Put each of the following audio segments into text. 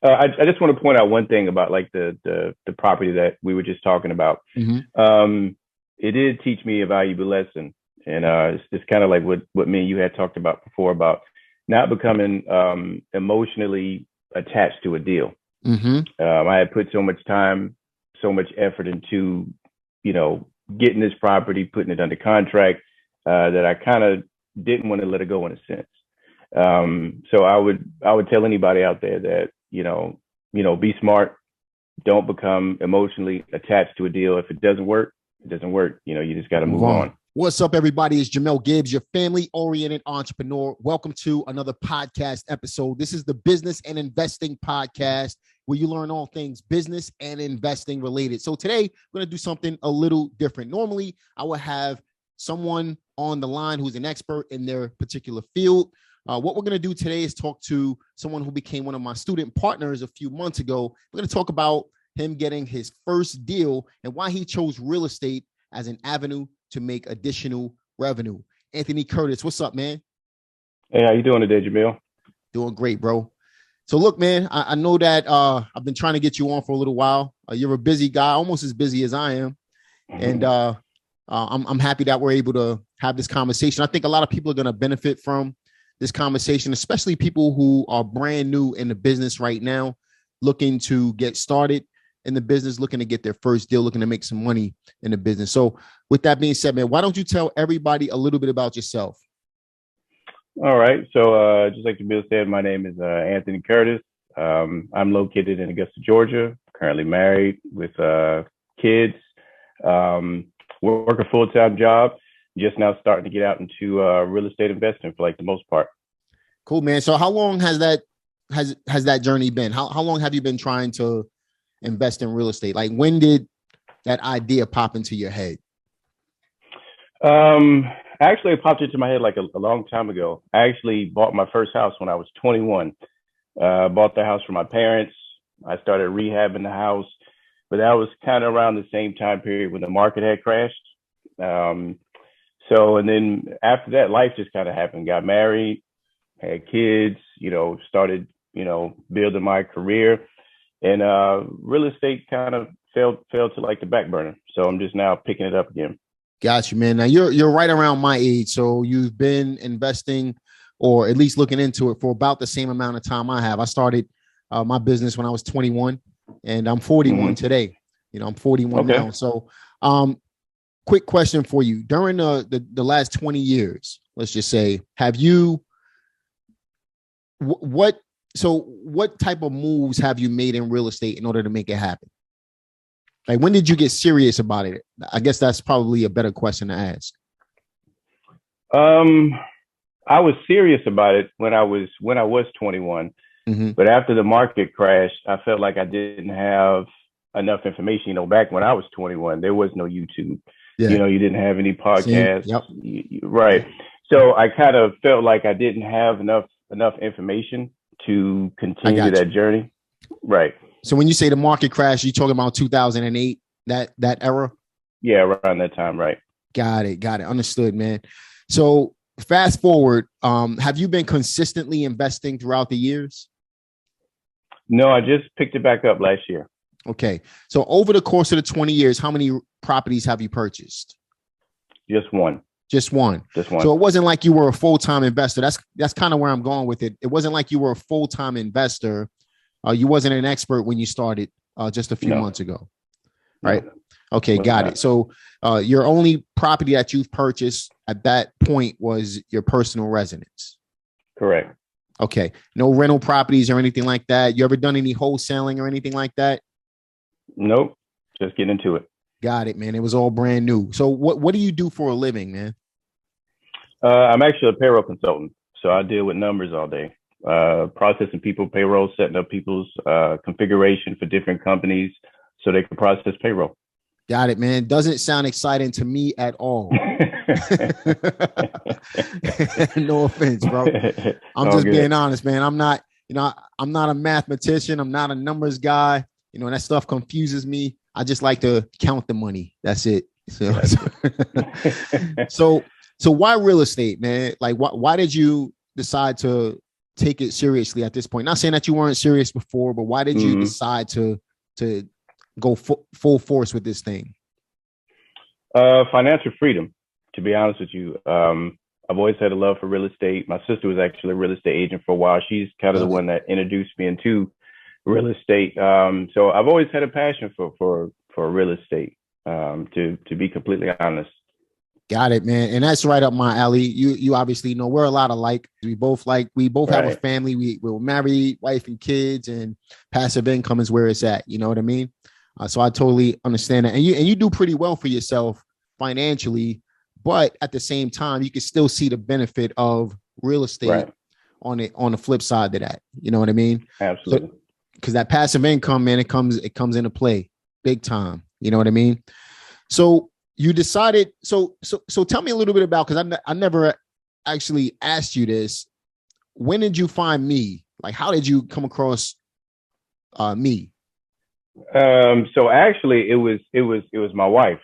I just want to point out one thing about like the property that we were just talking about. Mm-hmm. It did teach me a valuable lesson, and it's kind of like what me and you had talked about before about not becoming emotionally attached to a deal. Mm-hmm. I had put so much time, so much effort into, getting this property, putting it under contract, that I kind of didn't want to let it go in a sense. So I would tell anybody out there that, be smart. Don't become emotionally attached to a deal. If it doesn't work, it doesn't work. You just got to move on. What's up, everybody? It's Jamel Gibbs, your family-oriented entrepreneur. Welcome to another podcast episode. This is the Business and Investing Podcast, where you learn all things business and investing related. So today, we're going to do something a little different. Normally, I would have someone on the line who's an expert in their particular field. What we're going to do today is talk to someone who became one of my student partners a few months ago. We're going to talk about him getting his first deal and why he chose real estate as an avenue to make additional revenue. Anthony Curtis, what's up, man? Hey, how you doing today, Jamil? Doing great, bro. So look, man, I know that I've been trying to get you on for a little while. You're a busy guy, almost as busy as I am. And I'm happy that we're able to have this conversation. I think a lot of people are going to benefit from this conversation, especially people who are brand new in the business right now, looking to get started in the business, looking to get their first deal, looking to make some money in the business. So with that being said, man, why don't you tell everybody a little bit about yourself? All right. So just like Jamil said, my name is Anthony Curtis. I'm located in Augusta, Georgia, currently married with kids, work a full-time job, just now starting to get out into real estate investing for like the most part. Cool, man. So how long has that journey been? How long have you been trying to invest in real estate? Like, when did that idea pop into your head? Actually, it popped into my head like a long time ago. I actually bought my first house when I was 21. Bought the house for my parents. I started rehabbing the house, but that was kind of around the same time period when the market had crashed. And then after that, life just kind of happened. Got married, had kids, started, building my career. And real estate kind of fell to like the back burner. So I'm just now picking it up again. Got you, man. Now you're right around my age. So you've been investing or at least looking into it for about the same amount of time I have. I started my business when I was 21 and I'm 41 today. I'm 41 now. So quick question for you. During the last 20 years, let's just say, have you, what type of moves have you made in real estate in order to make it happen? Like, when did you get serious about it? I guess that's probably a better question to ask. I was serious about it when I was 21, but after the market crashed, I felt like I didn't have enough information. Back when I was 21, there was no YouTube. Yeah. You didn't have any podcasts. Yep. Right. So I kind of felt like I didn't have enough information to continue that journey. Right. So when you say the market crash, you talking about 2008, that era? Yeah, around that time, right. Got it. Understood, man. So fast forward, have you been consistently investing throughout the years? No, I just picked it back up last year. Okay. So over the course of the 20 years, how many properties have you purchased? Just one. So it wasn't like you were a full-time investor. That's kind of where I'm going with it. It wasn't like you were a full-time investor. You wasn't an expert when you started just a few months ago. Right. Okay. Got it. So your only property that you've purchased at that point was your personal residence. Correct. Okay. No rental properties or anything like that. You ever done any wholesaling or anything like that? Nope. Just get into it. Got it, man. It was all brand new. So what do you do for a living, man? I'm actually a payroll consultant. So I deal with numbers all day. Processing people payroll, setting up people's configuration for different companies so they can process payroll. Got it, man. Doesn't sound exciting to me at all. No offense, bro. I'm just being honest, man. I'm not a mathematician. I'm not a numbers guy. That stuff confuses me. I just like to count the money. That's it. So why real estate, man? Like, why did you decide to take it seriously at this point? Not saying that you weren't serious before, but why did you decide to go full force with this thing? Financial freedom, to be honest with you. I've always had a love for real estate. My sister was actually a real estate agent for a while. She's kind of the one that introduced me into real estate. So I've always had a passion for real estate, to be completely honest. Got it, man. And that's right up my alley. You obviously know we're a lot alike. We both have a family. We're married, wife and kids, and passive income is where it's at. You know what I mean? So I totally understand that. And you do pretty well for yourself financially, but at the same time, you can still see the benefit of real estate on the flip side of that. You know what I mean? Absolutely. Because that passive income, man, it comes into play big time. You know what I mean? So you decided. So tell me a little bit about, because I never actually asked you this. When did you find me? Like, how did you come across me? So actually, it was my wife.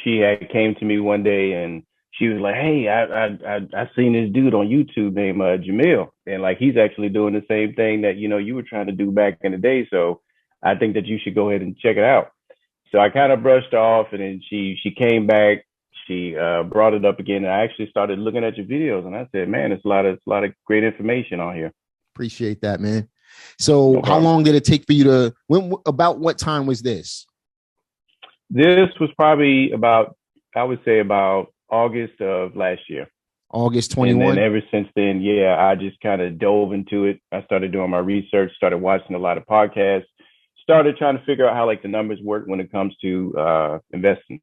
She had came to me one day and she was like, "Hey, I seen this dude on YouTube named Jamel, and like he's actually doing the same thing that you were trying to do back in the day. So I think that you should go ahead and check it out." So I kind of brushed off, and then she came back. She brought it up again, and I actually started looking at your videos, and I said, "Man, it's a lot of great information on here." Appreciate that, man. So how long did it take for you to? About what time was this? This was probably about August of last year. August 21. And then ever since then, I just kind of dove into it. I started doing my research, started watching a lot of podcasts, started trying to figure out how like the numbers work when it comes to investing.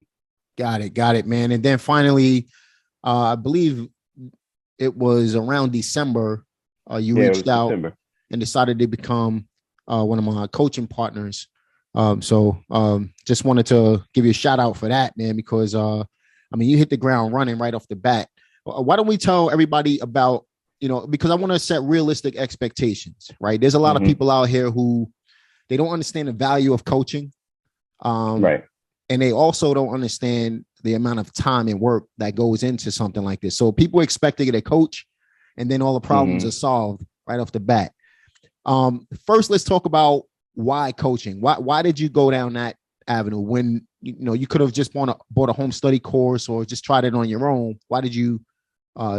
Got it, man. And then finally, I believe it was around December, you reached out December. And decided to become one of my coaching partners. So just wanted to give you a shout out for that, man, because you hit the ground running right off the bat. Why don't we tell everybody about, because I want to set realistic expectations, right? There's a lot of people out here who they don't understand the value of coaching. Right. And they also don't understand the amount of time and work that goes into something like this. So people expect to get a coach and then all the problems are solved right off the bat. First, let's talk about why coaching. Why did you go down that avenue when you could have just bought a home study course or just tried it on your own? Why did you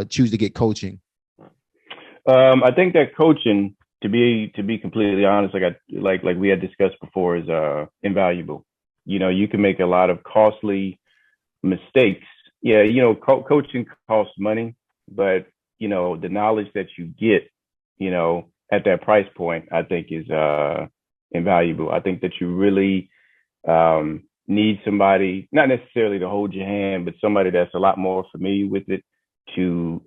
choose to get coaching? I think that coaching, to be completely honest, like we had discussed before, is invaluable. You can make a lot of costly mistakes. Yeah, coaching costs money, but the knowledge that you get, at that price point, I think is invaluable. I think that you really need somebody, not necessarily to hold your hand, but somebody that's a lot more familiar with it to,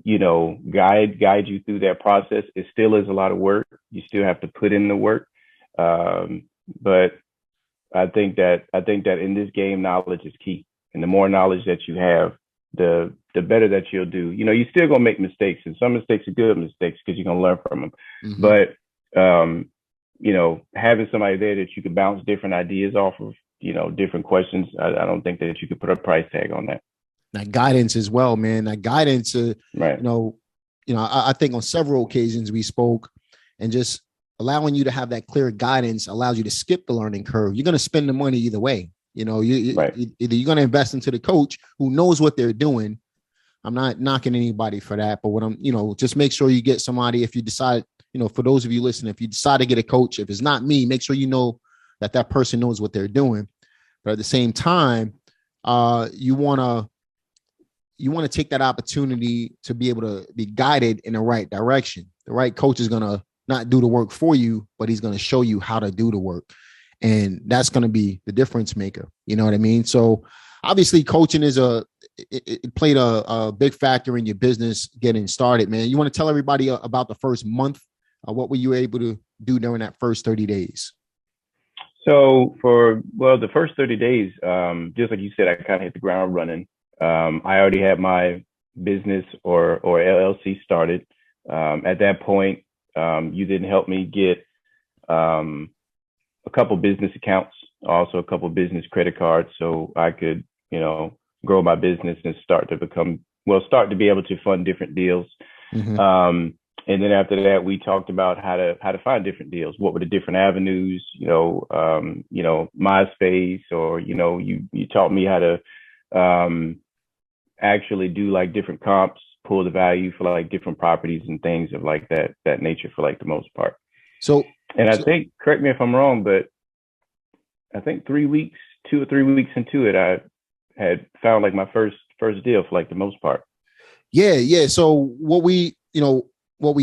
guide you through that process. It still is a lot of work. You still have to put in the work. But I think that in this game, knowledge is key. And the more knowledge that you have, the better that you'll do. You're still gonna make mistakes, and some mistakes are good mistakes because you're gonna learn from them. But having somebody there that you can bounce different ideas off of, different questions, I don't think that you could put a price tag on that. That guidance as well, man. That guidance, right. I think on several occasions we spoke, and just allowing you to have that clear guidance allows you to skip the learning curve. You're going to spend the money either way. Either you're going to invest into the coach who knows what they're doing. I'm not knocking anybody for that, but what I'm, just make sure you get somebody. If you decide, for those of you listening, if you decide to get a coach, if it's not me, make sure you know that person knows what they're doing. But at the same time, you want to take that opportunity to be able to be guided in the right direction. The right coach is going to not do the work for you, but he's going to show you how to do the work. And that's going to be the difference maker. You know what I mean? So obviously coaching it played a big factor in your business getting started, man. You want to tell everybody about the first month? What were you able to do during that first 30 days? So the first 30 days, just like you said, I kind of hit the ground running. I already had my business or LLC started. At that point, you didn't help me get a couple business accounts, also a couple business credit cards, so I could, grow my business and start to be able to fund different deals. And then after that, we talked about how to find different deals. What were the different avenues? MySpace, or you taught me how to actually do like different comps, pull the value for like different properties and things of like that nature for like the most part. I think, correct me if I'm wrong, but I think 2 or 3 weeks into it, I had found like my first deal for like the most part. Yeah. So what we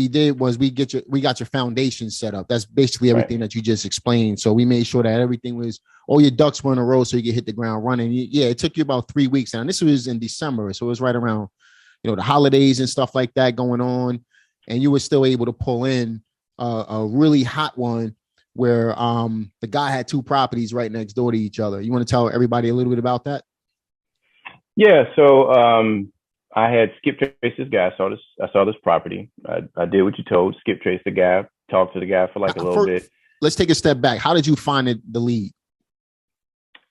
did was we got your foundation set up. That's basically everything that you just explained. So we made sure that everything was, all your ducks were in a row so you could hit the ground running. Yeah, it took you about 3 weeks. And this was in December. So it was right around, the holidays and stuff like that going on. And you were still able to pull in a really hot one where the guy had 2 properties right next door to each other. You want to tell everybody a little bit about that? Yeah. So I had skip traced this guy. I saw this property. I did what you told. Skip traced the guy. Talked to the guy for like a little bit. Let's take a step back. How did you find the lead?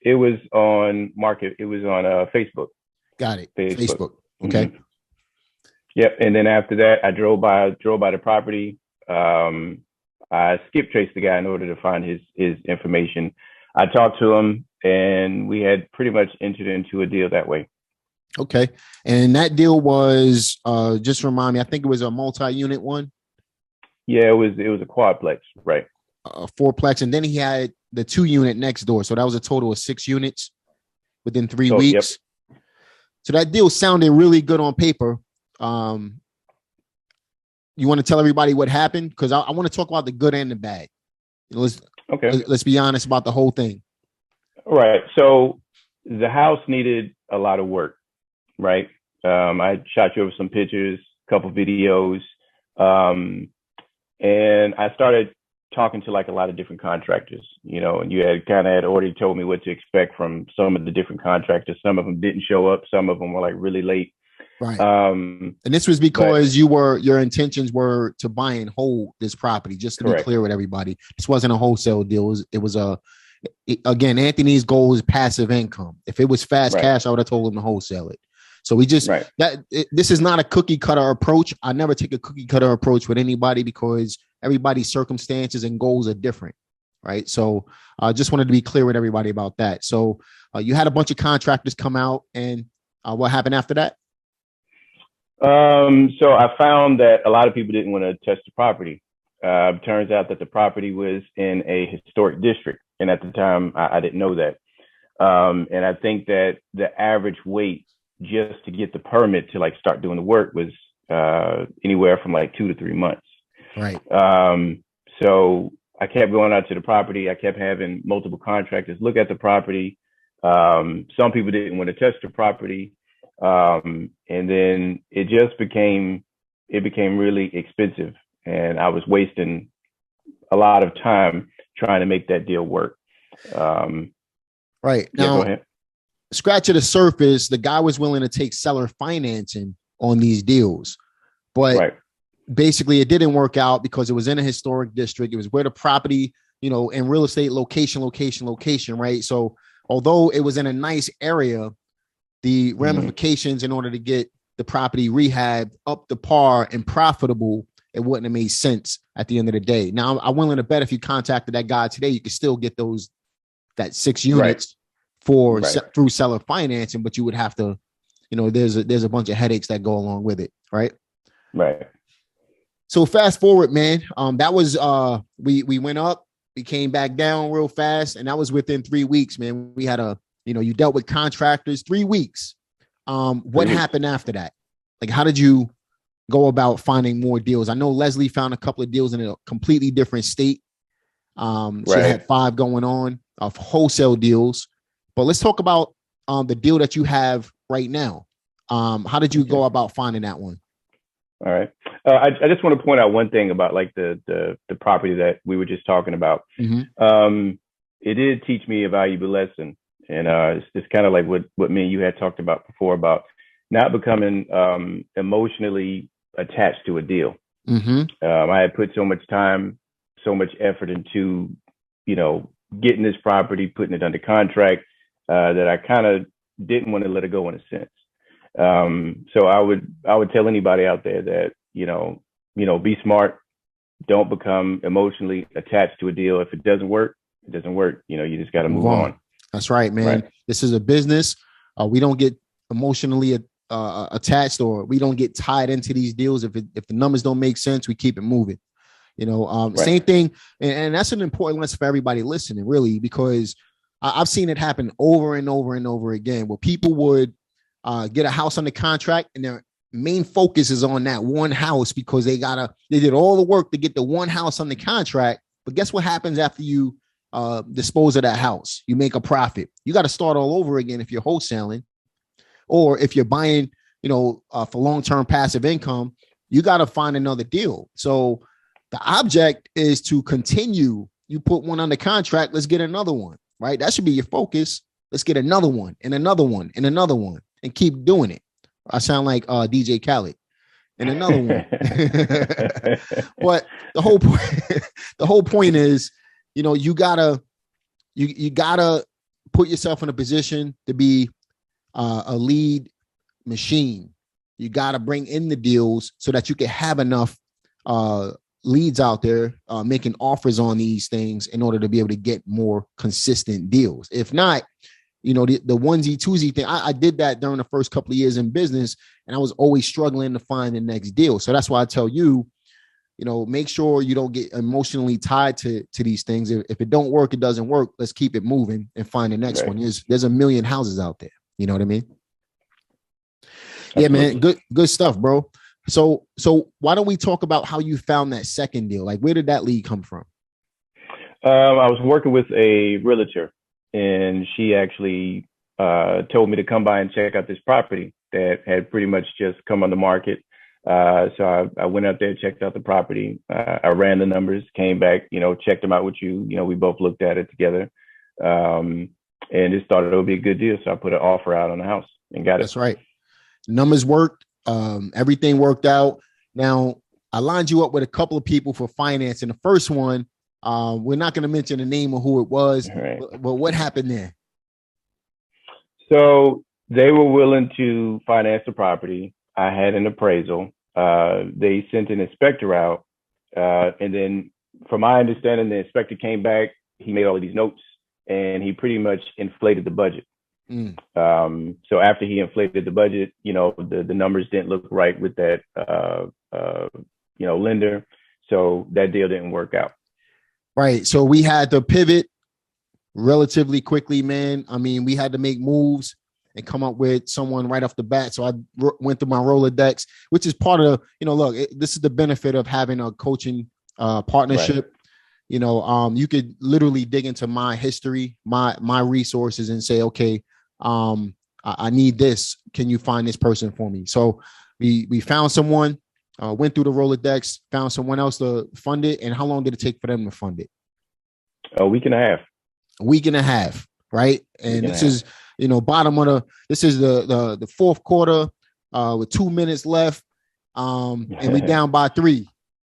It was on market. It was on Facebook. Got it. Facebook. Okay. Mm-hmm. Yep. And then after that, I drove by the property. I skip traced the guy in order to find his information. I talked to him, and we had pretty much entered into a deal that way. Okay. And that deal was, just remind me, I think it was a multi-unit one. Yeah, it was a quadplex, right? A fourplex. And then he had the 2-unit next door. So that was a total of 6 units within 3 weeks. Yep. So that deal sounded really good on paper. You want to tell everybody what happened? Because I want to talk about the good and the bad. Let's be honest about the whole thing. All right. So the house needed a lot of work, right? I shot you over some pictures, a couple videos, and I started talking to like a lot of different contractors, and you had already told me what to expect from some of the different contractors. Some of them didn't show up. Some of them were like really late. Right. And this was because your intentions were to buy and hold this property, just to be clear with everybody. This wasn't a wholesale deal. It was again, Anthony's goal is passive income. If it was fast cash, I would have told him to wholesale it. So we just, this is not a cookie cutter approach. I never take a cookie cutter approach with anybody because everybody's circumstances and goals are different. Right. So I just wanted to be clear with everybody about that. So you had a bunch of contractors come out, and what happened after that? So I found that a lot of people didn't want to touch the property. Turns out that the property was in a historic district. And at the time, I didn't know that. And I think that the average wait just to get the permit to like start doing the work was anywhere from like 2 to 3 months. Right. So I kept going out to the property. I kept having multiple contractors look at the property. Some people didn't want to touch the property. And then it became really expensive, and I was wasting a lot of time trying to make that deal work. Right. Now, scratch the surface, the guy was willing to take seller financing on these deals, but basically it didn't work out because it was in a historic district. It was where the property, in real estate, location, right? So although it was in a nice area, the ramifications in order to get the property rehabbed up to par and profitable, it wouldn't have made sense at the end of the day. Now, I'm willing to bet if you contacted that guy today, you could still get that 6 units through seller financing, but you would have to, there's a bunch of headaches that go along with it, right? Right. So fast forward, man. That was we went up, we came back down real fast, and that was within 3 weeks, man. We had you dealt with contractors 3 weeks. What happened after that? Like, how did you go about finding more deals? I know Leslie found a couple of deals in a completely different state. She had 5 going on of wholesale deals, but let's talk about the deal that you have right now. How did you go about finding that one? All right. I just want to point out one thing about like the property that we were just talking about. Mm-hmm. It did teach me a valuable lesson. And it's kind of like what me and you had talked about before about not becoming emotionally attached to a deal. Mm-hmm. I had put so much time, so much effort into, getting this property, putting it under contract, that I kind of didn't want to let it go in a sense. So I would tell anybody out there that, be smart. Don't become emotionally attached to a deal. If it doesn't work, it doesn't work. You just got to move on. That's right, man. Right. This is a business. We don't get emotionally attached, or we don't get tied into these deals. If the numbers don't make sense, we keep it moving. Right. Same thing. And that's an important lesson for everybody listening, really, because I've seen it happen over and over and over again, where people would get a house under contract and their main focus is on that one house because they did all the work to get the one house under contract. But guess what happens after you dispose of that house? You make a profit. You got to start all over again if you're wholesaling, or if you're buying, for long-term passive income, you got to find another deal. So the object is to continue. You put one under contract, let's get another one, right? That should be your focus. Let's get another one and another one and another one and keep doing it. I sound like DJ Khaled. And another one. But the whole point is, you gotta put yourself in a position to be a lead machine. You gotta bring in the deals so that you can have enough leads out there making offers on these things in order to be able to get more consistent deals. If not, the onesie twosie thing, I did that during the first couple of years in business, and I was always struggling to find the next deal. So that's why I tell you, make sure you don't get emotionally tied to these things. If it don't work, it doesn't work. Let's keep it moving and find the next one. There's a million houses out there. You know what I mean? Absolutely. Yeah, man. Good stuff, bro. So why don't we talk about how you found that second deal? Like, where did that lead come from? I was working with a realtor, and she actually told me to come by and check out this property that had pretty much just come on the market. So I went out there, checked out the property. I ran the numbers, came back, checked them out with you. We both looked at it together, and just thought it would be a good deal. So I put an offer out on the house and got it. That's right. Numbers worked. Everything worked out. Now, I lined you up with a couple of people for financing. The first one, we're not going to mention the name of who it was, right. But what happened there? So they were willing to finance the property. I had an appraisal. They sent an inspector out. And then from my understanding, the inspector came back. He made all of these notes, and he pretty much inflated the budget. So after he inflated the budget, the numbers didn't look right with that, lender. So that deal didn't work out. Right. So we had to pivot relatively quickly, man. I mean, we had to make moves and come up with someone right off the bat. So I went through my Rolodex, which is part of, this is the benefit of having a coaching partnership. Right. You could literally dig into my history, my resources, and say, okay, I need this. Can you find this person for me? So we found someone, went through the Rolodex, found someone else to fund it. And how long did it take for them to fund it? A week and a half. A week and a half, right? And this is, this is the fourth quarter with 2 minutes left. And we down by 3,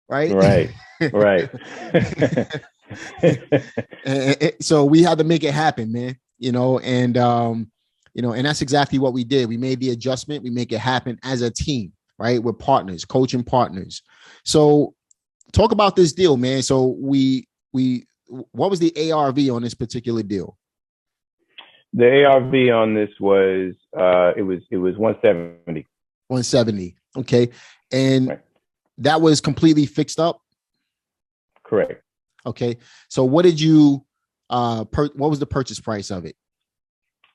right? Right. Right. So we had to make it happen, man. And that's exactly what we did. We made the adjustment. We make it happen as a team, right? We're partners, coaching partners. So talk about this deal, man. So what was the ARV on this particular deal? The ARV on this was, it was 170. 170. Okay. And right. That was completely fixed up? Correct. Okay. So what did you, what was the purchase price of it?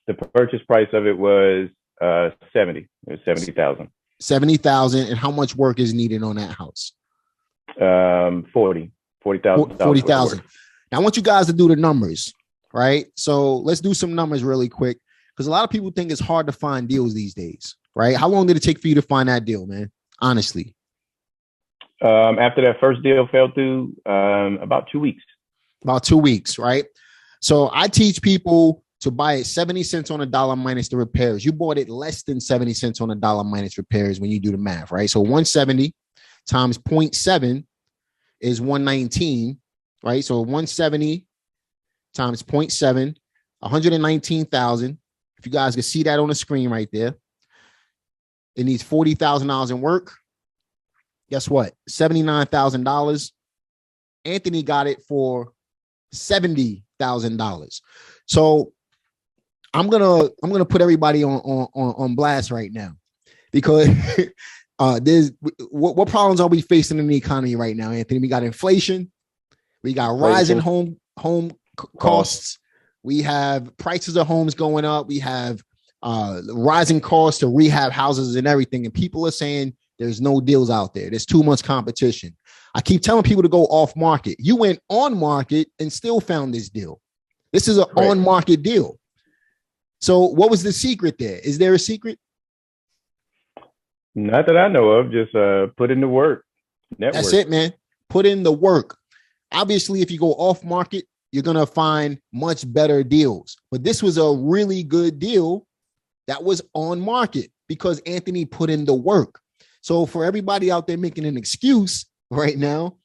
The purchase price of it was 70. It was 70,000. 70,000. And how much work is needed on that house? 40,000. 40,000. Now I want you guys to do the numbers, right? So let's do some numbers really quick, because a lot of people think it's hard to find deals these days, right? How long did it take for you to find that deal, man? Honestly. After that first deal fell through, about 2 weeks. About 2 weeks, right? So I teach people to buy it 70 cents on a dollar minus the repairs. You bought it less than 70 cents on a dollar minus repairs when you do the math, right? So 170 times 0.7 is 119, right? So 170 times 0.7, 119,000. If you guys can see that on the screen right there, it needs $40,000 in work. Guess what? $79,000. Anthony got it for $70,000. So I'm gonna put everybody on blast right now, because there's what problems are we facing in the economy right now, Anthony? We got inflation, we got rising home costs, we have prices of homes going up, we have rising costs to rehab houses and everything, and people are saying there's no deals out there. There's too much competition. I keep telling people to go off market. You went on market and still found this deal. This is an on market deal. So what was the secret there? Is there a secret? Not that I know of. Just put in the work. Network. That's it, man. Put in the work. Obviously, if you go off market, you're going to find much better deals. But this was a really good deal that was on market because Anthony put in the work. So for everybody out there making an excuse right now,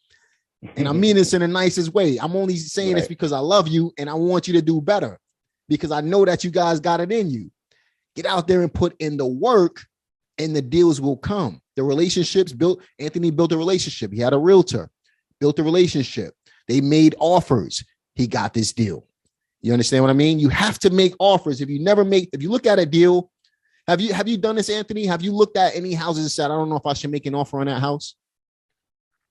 and I mean this in the nicest way, I'm only saying this because I love you and I want you to do better, because I know that you guys got it in you. Get out there and put in the work, and the deals will come. The relationships built. Anthony built a relationship. He had a realtor, built a relationship. They made offers. He got this deal. You understand what I mean? You have to make offers. If you look at a deal, have you done this, Anthony? Have you looked at any houses and said, I don't know if I should make an offer on that house?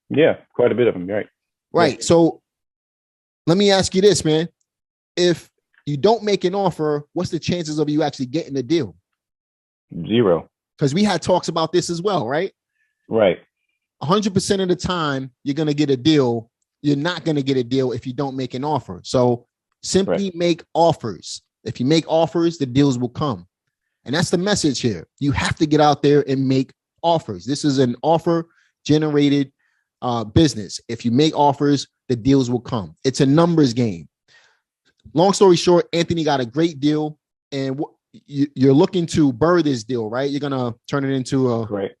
Yeah, quite a bit of them, right? Right. Yeah. So let me ask you this, man. If you don't make an offer, what's the chances of you actually getting the deal? 0. Because we had talks about this as well, right? Right. 100% of the time, you're going to get a deal. You're not going to get a deal if you don't make an offer. So simply make offers. If you make offers, the deals will come. And that's the message here. You have to get out there and make offers. This is an offer generated business. If you make offers, the deals will come. It's a numbers game. Long story short, Anthony got a great deal, and you're looking to burr this deal, right? You're going to turn it into a... Right.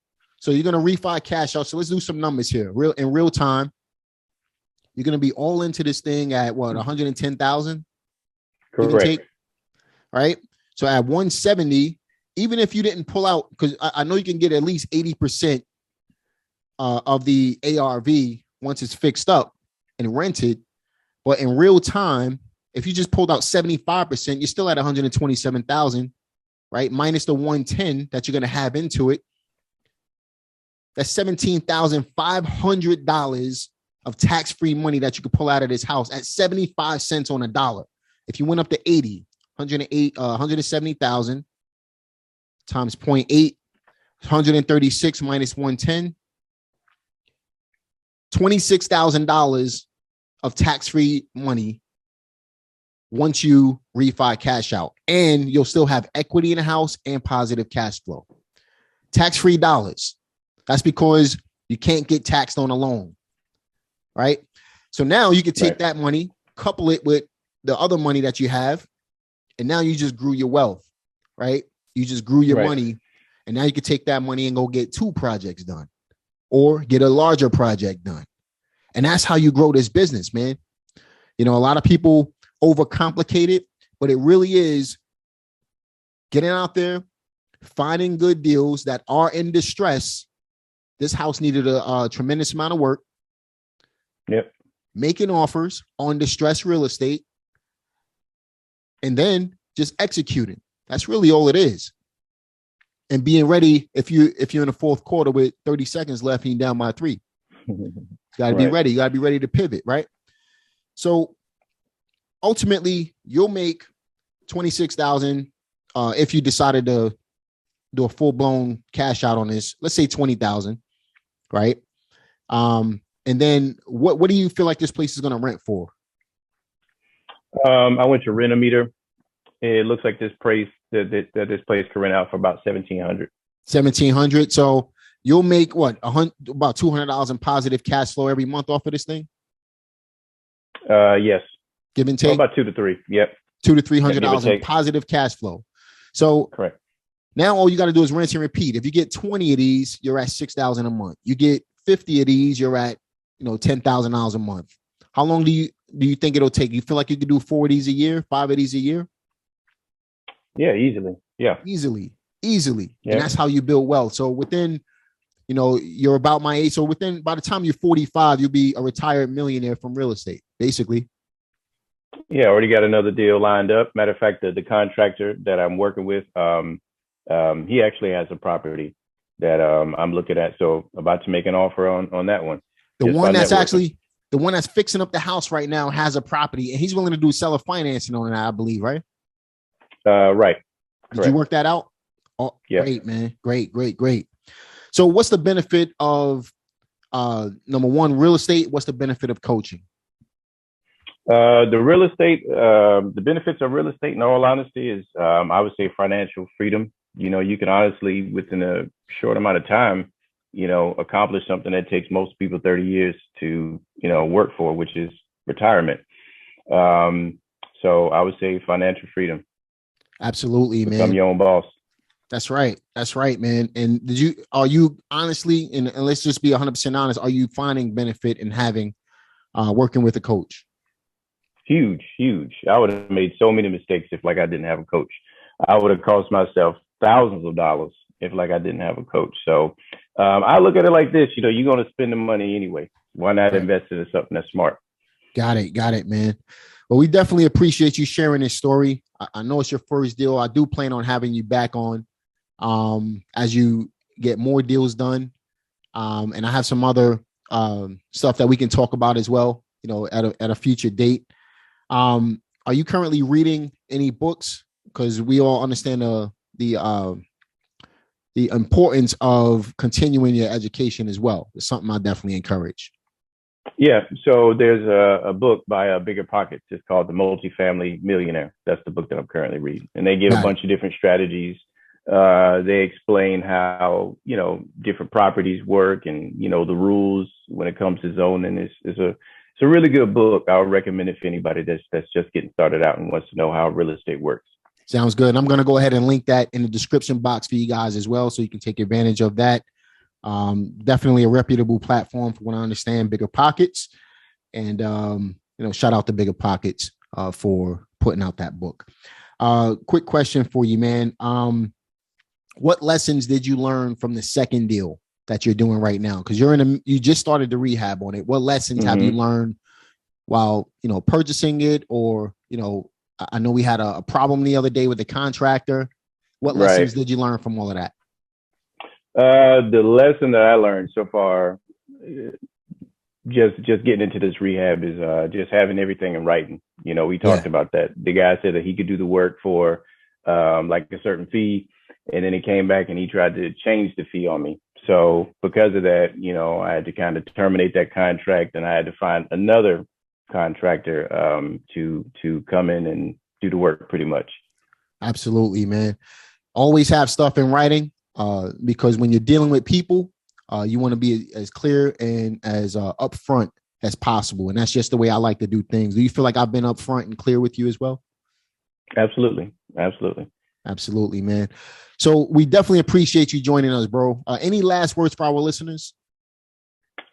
So you're going to refi cash out. So let's do some numbers here. In real time, you're going to be all into this thing at what, 110,000? Correct. Right? So at 170, even if you didn't pull out, because I know you can get at least 80% of the ARV once it's fixed up and rented, but in real time, if you just pulled out 75%, you're still at 127,000, right? Minus the 110 that you're going to have into it. That's $17,500 of tax-free money that you could pull out of this house at 75 cents on a dollar. If you went up to 170,000 times 0.8, 136 minus 110, $26,000 of tax-free money once you refi cash out, and you'll still have equity in the house and positive cash flow. Tax-free dollars. That's because you can't get taxed on a loan, right? So now you can take that money, couple it with the other money that you have, and now you just grew your wealth, right? You just grew your money, and now you can take that money and go get 2 projects done or get a larger project done. And that's how you grow this business, man. You know, a lot of people overcomplicate it, but it really is getting out there, finding good deals that are in distress. This house needed a tremendous amount of work. Yep. Making offers on distressed real estate, and then just executing. That's really all it is. And being ready if you're in the fourth quarter with 30 seconds left and you're down by 3. You got to be ready. You got to be ready to pivot, right? So ultimately, you'll make $26,000 if you decided to do a full-blown cash out on this. Let's say $20,000, right? And then what do you feel like this place is going to rent for? I went to Rent-A-Meter. It looks like this place that this place could rent out for about $1,700. $1,700. So you'll make what, about $200 in positive cash flow every month off of this thing? Yes. Give and take? About 2 to 3. Yep. $200 to $300 in positive cash flow. So correct. Now all you got to do is rinse and repeat. If you get 20 of these, you're at $6,000 a month. You get 50 of these, you're at $10,000 a month. How long do you think it'll take? You feel like you could do 4 of these a year, 5 of these a year? Yeah, easily. Yeah. Easily. Yeah. And that's how you build wealth. So within you're about my age. So by the time you're 45, you'll be a retired millionaire from real estate, basically. Yeah, already got another deal lined up. Matter of fact, the contractor that I'm working with, he actually has a property that I'm looking at. So about to make an offer on that one. The one that's fixing up the house right now has a property, and he's willing to do seller financing on it, I believe, right? Right. Did Correct. You work that out? Oh, yeah. Great, man. Great. So what's the benefit of number one, real estate? What's the benefit of coaching? The real estate, the benefits of real estate, in all honesty, is I would say financial freedom. You can honestly, within a short amount of time, accomplish something that takes most people 30 years to, work for, which is retirement. So I would say financial freedom. Absolutely, man. Become your own boss. That's right, man. And are you honestly, and let's just be 100% honest, are you finding benefit in having working with a coach? Huge. I would have made so many mistakes if I didn't have a coach. I would have cost myself thousands of dollars if I didn't have a coach. So I look at it like this, you're going to spend the money anyway. Why not invest in something that's smart? Got it, man. Well, we definitely appreciate you sharing this story. I know it's your first deal. I do plan on having you back on as you get more deals done. And I have some other stuff that we can talk about as well, at a future date. Are you currently reading any books? Because we all understand the importance of continuing your education as well. It's something I definitely encourage. Yeah. So there's a book by Bigger Pockets. It's called The Multifamily Millionaire. That's the book that I'm currently reading. And they give a bunch of different strategies. They explain how, different properties work and, the rules when it comes to zoning. It's a really good book. I would recommend it for anybody that's just getting started out and wants to know how real estate works. Sounds good. And I'm going to go ahead and link that in the description box for you guys as well, so you can take advantage of that. Definitely a reputable platform from what I understand, Bigger Pockets. And, shout out to Bigger Pockets for putting out that book. Quick question for you, man. What lessons did you learn from the second deal that you're doing right now? Because you just started the rehab on it. What lessons have you learned while, purchasing it? Or, I know we had a problem the other day with the contractor. What lessons did you learn from all of that? The lesson that I learned so far, just getting into this rehab, is just having everything in writing. We talked about that. The guy said that he could do the work for a certain fee, and then he came back and he tried to change the fee on me. So because of that, I had to kind of terminate that contract, and I had to find another contractor to come in and do the work pretty much. Absolutely, man. Always have stuff in writing. Because when you're dealing with people, you want to be as clear and as upfront as possible. And that's just the way I like to do things. Do you feel like I've been upfront and clear with you as well? Absolutely, man. So we definitely appreciate you joining us, bro. Any last words for our listeners?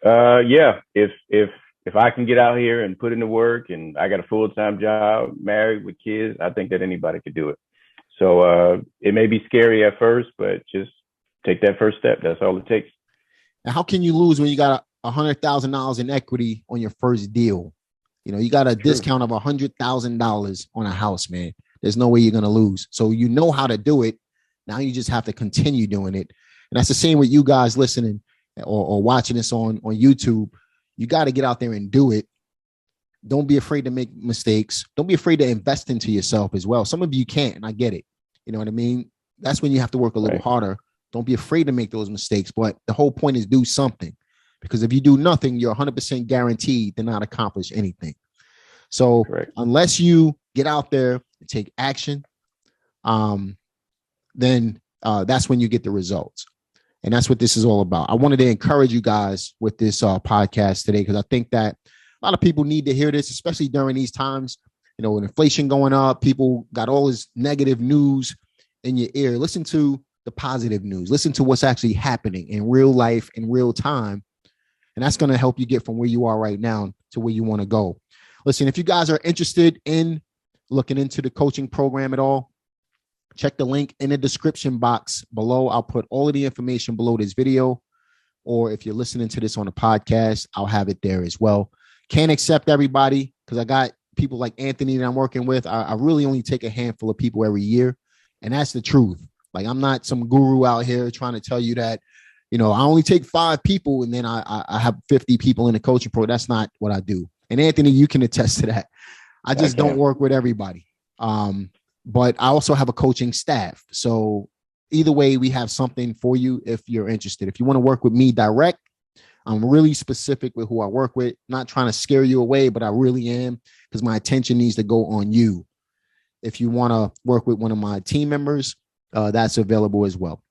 Yeah. If I can get out here and put in the work, and I got a full-time job, married with kids, I think that anybody could do it. So it may be scary at first, but just take that first step. That's all it takes. Now, how can you lose when you got $100,000 in equity on your first deal? You got a discount of $100,000 on a house, man. There's no way you're going to lose. So you know how to do it. Now you just have to continue doing it. And that's the same with you guys listening or watching this on YouTube. You got to get out there and do it. Don't be afraid to make mistakes. Don't be afraid to invest into yourself as well. Some of you can't, and I get it. You know what I mean? That's when you have to work a little harder. Don't be afraid to make those mistakes. But the whole point is do something, because if you do nothing, you're 100% guaranteed to not accomplish anything. So unless you get out there and take action, then that's when you get the results. And that's what this is all about. I wanted to encourage you guys with this podcast today, because I think that a lot of people need to hear this, especially during these times, with inflation going up. People got all this negative news in your ear. Listen to the positive news. Listen to what's actually happening in real life, in real time. And that's going to help you get from where you are right now to where you want to go. Listen, if you guys are interested in looking into the coaching program at all, check the link in the description box below. I'll put all of the information below this video. or if you're listening to this on a podcast, I'll have it there as well. Can't accept everybody because I got people like Anthony that I'm working with. I really only take a handful of people every year. And that's the truth. Like, I'm not some guru out here trying to tell you that, I only take 5 people and then I have 50 people in the coaching program. That's not what I do. And Anthony, you can attest to that. I just don't work with everybody. But I also have a coaching staff. So either way, we have something for you if you're interested. If you want to work with me direct, I'm really specific with who I work with, not trying to scare you away, but I really am, because my attention needs to go on you. If you want to work with one of my team members, that's available as well.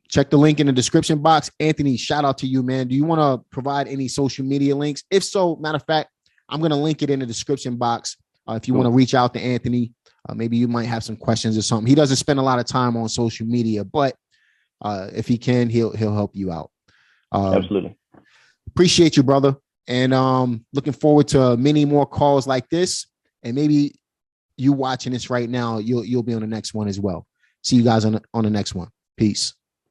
Check the link in the description box. Anthony, shout out to you, man. Do you want to provide any social media links? If so, matter of fact, I'm going to link it in the description box. If you want to reach out to Anthony, maybe you might have some questions or something. He doesn't spend a lot of time on social media, but if he can, he'll help you out. Absolutely. Appreciate you, brother. And looking forward to many more calls like this. And maybe you watching this right now, you'll be on the next one as well. See you guys on the next one. Peace.